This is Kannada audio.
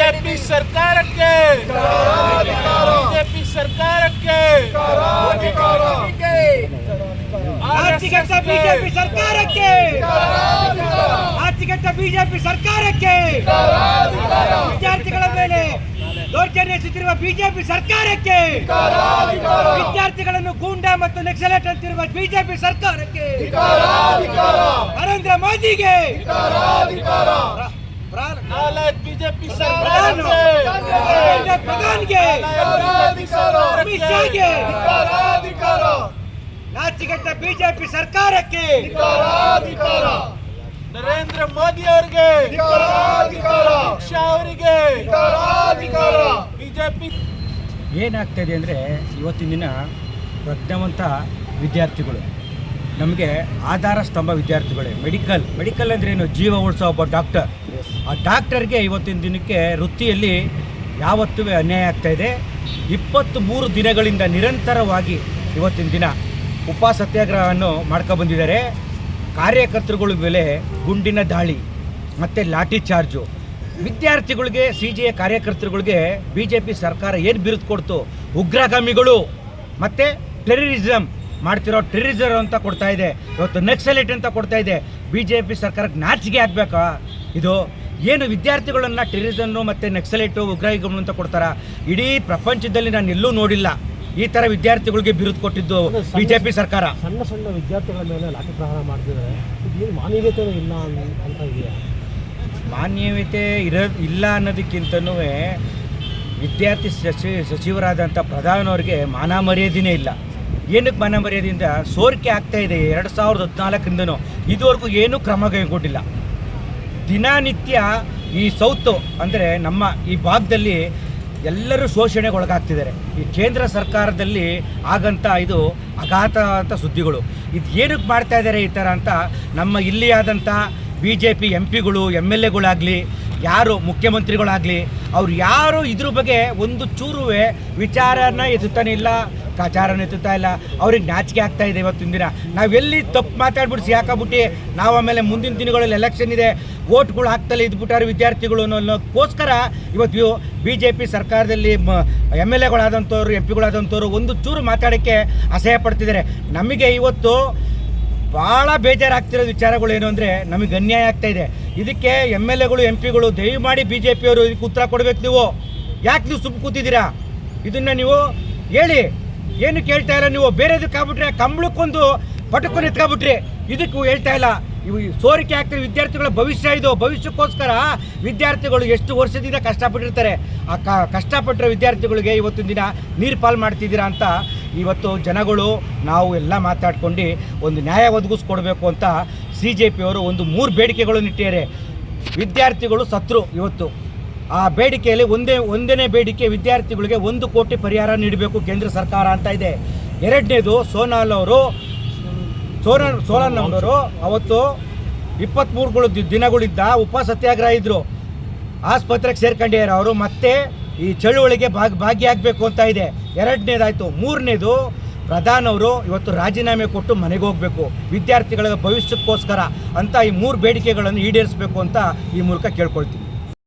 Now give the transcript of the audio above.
ಬಿಜೆಪಿ ಸರ್ಕಾರಕ್ಕೆ ಬಿಜೆಪಿ ಸರ್ಕಾರಕ್ಕೆ ಬಿಜೆಪಿ ಸರ್ಕಾರಕ್ಕೆ ಬಿಜೆಪಿ ಸರ್ಕಾರಕ್ಕೆ ವಿದ್ಯಾರ್ಥಿಗಳ ಮೇಲೆ ದೌರ್ಜನ್ಯ ಎಸಗುತ್ತಿರುವ ಬಿಜೆಪಿ ಸರ್ಕಾರಕ್ಕೆ ವಿದ್ಯಾರ್ಥಿಗಳನ್ನು ಗೂಂಡಾ ಮತ್ತು ನಕ್ಸಲೈಟ್ ಅಂತಿರುವ ಬಿಜೆಪಿ ಸರ್ಕಾರಕ್ಕೆ ನರೇಂದ್ರ ಮೋದಿಗೆ ಬಿಜೆಪಿ ಸರ್ಕಾರಕ್ಕೆ ಪ್ರಧಾನಿಗೆ ಅಮಿತ್ ಶಾಗೆ ನಾಚಿಕೆಟ್ಟ ಬಿಜೆಪಿ ಸರ್ಕಾರಕ್ಕೆ ನರೇಂದ್ರ ಮೋದಿ ಅವರಿಗೆ ಶಾ ಅವರಿಗೆ ಬಿಜೆಪಿ ಏನಾಗ್ತಾಯಿದೆ ಅಂದರೆ ಇವತ್ತಿನ ದಿನ ಪ್ರಜ್ಞಾವಂತ ವಿದ್ಯಾರ್ಥಿಗಳು ನಮಗೆ ಆಧಾರ ಸ್ತಂಭ ವಿದ್ಯಾರ್ಥಿಗಳೇ ಮೆಡಿಕಲ್ ಅಂದ್ರೇನು ಜೀವ ಉಳಿಸೋ ಒಬ್ಬ ಡಾಕ್ಟರ್. ಆ ಡಾಕ್ಟರ್ಗೆ ಇವತ್ತಿನ ದಿನಕ್ಕೆ ವೃತ್ತಿಯಲ್ಲಿ ಯಾವತ್ತೂ ಅನ್ಯಾಯ ಆಗ್ತಾಯಿದೆ. 23 ದಿನಗಳಿಂದ ನಿರಂತರವಾಗಿ ಇವತ್ತಿನ ದಿನ ಉಪವಾಸ ಸತ್ಯಾಗ್ರಹವನ್ನು ಮಾಡ್ಕೊಬಂದಿದ್ದಾರೆ. ಕಾರ್ಯಕರ್ತರುಗಳ ಮೇಲೆ ಗುಂಡಿನ ದಾಳಿ ಮತ್ತು ಲಾಠಿ ಚಾರ್ಜು. ವಿದ್ಯಾರ್ಥಿಗಳಿಗೆ CJA ಕಾರ್ಯಕರ್ತರುಗಳಿಗೆ BJP ಸರ್ಕಾರ ಏನು ಬಿರುದು ಕೊಡ್ತು? ಉಗ್ರಗಾಮಿಗಳು ಮತ್ತು ಟೆರರಿಸಮ್ ಮಾಡ್ತಿರೋ ಟೆರರಿಸರ್ ಅಂತ ಕೊಡ್ತಾ ಇದೆ, ಇವತ್ತು ನಕ್ಸಲೈಟ್ ಅಂತ ಕೊಡ್ತಾ ಇದೆ. BJP ಸರ್ಕಾರಕ್ಕೆ ನಾಚಿಕೆ ಆಗಬೇಕಾ? ಇದು ಏನು ವಿದ್ಯಾರ್ಥಿಗಳನ್ನು ಟೆರರಿಸನ್ನು ಮತ್ತು ನಕ್ಸಲೈಟು ಉಗ್ರಗಾಮಿಗಳು ಅಂತ ಕೊಡ್ತಾರ? ಇಡೀ ಪ್ರಪಂಚದಲ್ಲಿ ನಾನು ಎಲ್ಲೂ ನೋಡಿಲ್ಲ ಈ ಥರ ವಿದ್ಯಾರ್ಥಿಗಳಿಗೆ ಬಿರುದು ಕೊಟ್ಟಿದ್ದು BJP ಸರ್ಕಾರ. ಸಣ್ಣ ವಿದ್ಯಾರ್ಥಿಗಳ ಮೇಲೆ ಲಾಠಿ ಪ್ರಹಾರ ಮಾಡ್ತಿದ್ದಾರೆ. ಇದೇನು ಮಾನವೀಯತೆ ಇಲ್ಲ ಅಂತ ಇದೆಯಾ? ಮಾನ್ಯತೆ ಇಲ್ಲ ಅನ್ನೋದಕ್ಕಿಂತನೂ ವಿದ್ಯಾರ್ಥಿ ಸಚಿವರಾದಂಥ ಪ್ರಧಾನವ್ರಿಗೆ ಮಾನ ಮರ್ಯಾದೆಯೇ ಇಲ್ಲ. ಏನಕ್ಕೆ ಮಾನ ಮರ್ಯಾದೆಯಿಂದ ಸೋರಿಕೆ ಆಗ್ತಾಯಿದೆ. 2014ರಿಂದನೂ ಇದುವರೆಗೂ ಏನೂ ಕ್ರಮ ಕೈಗೊಂಡಿಲ್ಲ. ದಿನನಿತ್ಯ ಈ ಸೌತು ಅಂದರೆ ನಮ್ಮ ಈ ಭಾಗದಲ್ಲಿ ಎಲ್ಲರೂ ಶೋಷಣೆಗೆ ಒಳಗಾಗ್ತಿದ್ದಾರೆ. ಈ ಕೇಂದ್ರ ಸರ್ಕಾರದಲ್ಲಿ ಆಗಂತ ಇದು ಅಘಾತ ಅಂತ ಸುದ್ದಿಗಳು. ಇದು ಏನಕ್ಕೆ ಮಾಡ್ತಾ ಇದ್ದಾರೆ ಈ ಥರ ಅಂತ ನಮ್ಮ ಇಲ್ಲಿ ಆದಂಥ BJP MPಗಳು MLAಗಳಾಗಲಿ ಯಾರು ಮುಖ್ಯಮಂತ್ರಿಗಳಾಗಲಿ ಅವ್ರು ಯಾರು ಇದ್ರ ಬಗ್ಗೆ ಒಂದು ಚೂರು ವಿಚಾರನ ಎತ್ತುತ್ತಾನೆ ಇಲ್ಲ, ಕಾಚಾರನ ಎತ್ತುತ್ತಾ ಇಲ್ಲ. ಅವ್ರಿಗೆ ನಾಚಿಕೆ ಆಗ್ತಾ ಇದೆ. ಇವತ್ತಿನ ದಿನ ನಾವೆಲ್ಲಿ ತಪ್ಪು ಮಾತಾಡ್ಬಿಟ್ಟು ಸಿಕ್ಕಾಬಿಟ್ಟು ನಾವು ಆಮೇಲೆ ಮುಂದಿನ ದಿನಗಳಲ್ಲಿ ಎಲೆಕ್ಷನ್ ಇದೆ, ವೋಟ್ಗಳು ಹಾಕ್ತಲೇ ಇದ್ಬಿಟ್ಟಾರೆ ವಿದ್ಯಾರ್ಥಿಗಳು ಅನ್ನೋಕ್ಕೋಸ್ಕರ ಇವತ್ತು BJP ಸರ್ಕಾರದಲ್ಲಿ MLAಗಳಾದಂಥವ್ರು MPಗಳಾದಂಥವ್ರು ಒಂದು ಚೂರು ಮಾತಾಡೋಕ್ಕೆ ಅಸಹ್ಯ ಪಡ್ತಿದ್ದಾರೆ. ನಮಗೆ ಇವತ್ತು ಭಾಳ ಬೇಜಾರಾಗ್ತಿರೋ ವಿಚಾರಗಳು ಏನು ಅಂದರೆ ನಮಗೆ ಅನ್ಯಾಯ ಆಗ್ತಾಯಿದೆ. ಇದಕ್ಕೆ MLAಗಳು MPಗಳು ದಯಮಾಡಿ BJPಯವರು ಇದಕ್ಕೆ ಉತ್ತರ ಕೊಡಬೇಕು. ನೀವು ಯಾಕೆ ನೀವು ಸುಮ್ಮನೆ ಕೂತಿದ್ದೀರಾ? ಇದನ್ನು ನೀವು ಹೇಳಿ. ಏನು ಕೇಳ್ತಾ ಇಲ್ಲ ನೀವು. ಬೇರೆದಕ್ಕೆ ಆಗ್ಬಿಟ್ರೆ ಕಂಬಳಕ್ಕೊಂದು ಪಟಕ್ಕನ್ನು ಎತ್ಕೊಬಿಟ್ರಿ, ಇದಕ್ಕೂ ಹೇಳ್ತಾ ಇಲ್ಲ. ಇವು ಸೋರಿಕೆ ಆಗ್ತಿರೋ ವಿದ್ಯಾರ್ಥಿಗಳ ಭವಿಷ್ಯ ಇದು. ಭವಿಷ್ಯಕ್ಕೋಸ್ಕರ ವಿದ್ಯಾರ್ಥಿಗಳು ಎಷ್ಟು ವರ್ಷದಿಂದ ಕಷ್ಟಪಟ್ಟಿರ್ತಾರೆ. ಆ ಕಷ್ಟಪಟ್ಟಿರೋ ವಿದ್ಯಾರ್ಥಿಗಳಿಗೆ ಇವತ್ತಿನ ದಿನ ನೀರು ಪಾಲು ಮಾಡ್ತಿದ್ದೀರಾ ಅಂತ ಇವತ್ತು ಜನಗಳು ನಾವು ಎಲ್ಲ ಮಾತಾಡ್ಕೊಂಡು ಒಂದು ನ್ಯಾಯ ಒದಗಿಸ್ಕೊಡ್ಬೇಕು ಅಂತ CJPಯವರು ಒಂದು 3 ಬೇಡಿಕೆಗಳನ್ನು ಇಟ್ಟಿದ್ದಾರೆ. ವಿದ್ಯಾರ್ಥಿಗಳು ಸತ್ರು ಇವತ್ತು. ಆ ಬೇಡಿಕೆಯಲ್ಲಿ ಒಂದನೇ ಬೇಡಿಕೆ ವಿದ್ಯಾರ್ಥಿಗಳಿಗೆ 1 ಕೋಟಿ ಪರಿಹಾರ ನೀಡಬೇಕು ಕೇಂದ್ರ ಸರ್ಕಾರ ಅಂತ ಇದೆ. ಎರಡನೇದು ಸೋನಾಲ್ ಅವರು ಅವತ್ತು 23 ದಿನಗಳಿದ್ದ ಉಪವಾಸ ಸತ್ಯಾಗ್ರಹ ಇದ್ದರು. ಆಸ್ಪತ್ರೆಗೆ ಸೇರ್ಕೊಂಡಿದ್ದಾರೆ ಅವರು. ಮತ್ತೆ ಈ ಚಳುವಳಿಗೆ ಭಾಗಿಯಾಗಬೇಕು ಅಂತ ಇದೆ. ಎರಡನೇದಾಯಿತು. ಮೂರನೇದು ಪ್ರಧಾನವರು ಇವತ್ತು ರಾಜೀನಾಮೆ ಕೊಟ್ಟು ಮನೆಗೆ ಹೋಗಬೇಕು ವಿದ್ಯಾರ್ಥಿಗಳ ಭವಿಷ್ಯಕ್ಕೋಸ್ಕರ ಅಂತ ಈ 3 ಬೇಡಿಕೆಗಳನ್ನು ಈಡೇರಿಸಬೇಕು ಅಂತ ಈ ಮೂಲಕ ಕೇಳ್ಕೊಳ್ತೀವಿ.